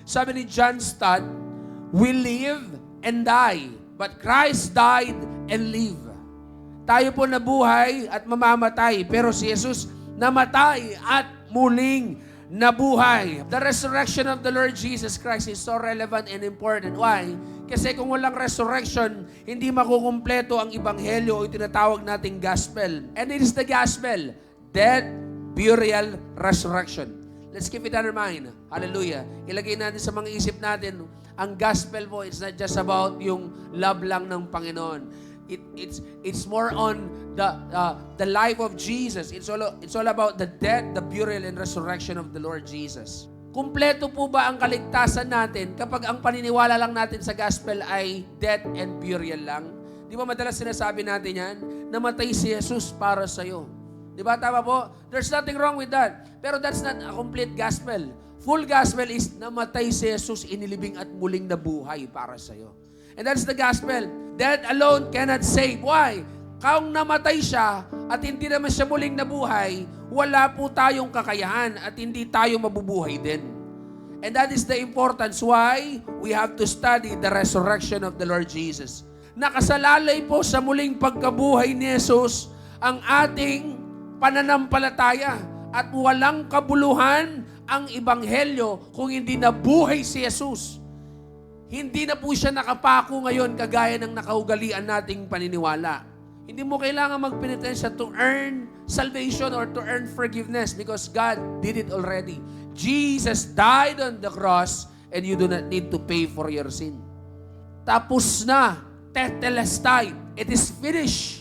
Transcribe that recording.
Sabi ni John Stott, we live and die, but Christ died and live. Tayo po nabuhay at mamamatay, pero si Jesus namatay at muling nabuhay. The resurrection of the Lord Jesus Christ is so relevant and important. Why? Kasi kung walang resurrection, hindi makukumpleto ang ebanghelyo o tinatawag nating gospel. And it is the gospel, death, burial, resurrection. Let's keep it in our mind. Hallelujah. Ilagay natin sa mga isip natin, ang gospel po, it's not just about yung love lang ng Panginoon. It's more on the life of Jesus. It's all about the death, the burial, and resurrection of the Lord Jesus. Kumpleto po ba ang kaligtasan natin kapag ang paniniwala lang natin sa gospel ay death and burial lang? Di ba madalas sinasabi natin yan? Namatay si Jesus para sa'yo. Di ba? Tama po? There's nothing wrong with that. Pero that's not a complete gospel. Full gospel is namatay si Jesus, inilibing at muling nabuhay para sa'yo. And that's the gospel. Death alone cannot save. Why? Kung namatay siya at hindi naman siya muling nabuhay, wala po tayong kakayahan at hindi tayo mabubuhay din. And that is the importance why we have to study the resurrection of the Lord Jesus. Nakasalalay po sa muling pagkabuhay ni Jesus ang ating pananampalataya at walang kabuluhan ang ebanghelyo kung hindi nabuhay si Jesus. Hindi na po siya nakapako ngayon kagaya ng nakaugalian nating paniniwala. Hindi mo kailangan magpenitensya to earn salvation or to earn forgiveness because God did it already. Jesus died on the cross and you do not need to pay for your sin. Tapos na. Tetelestai. It is finished.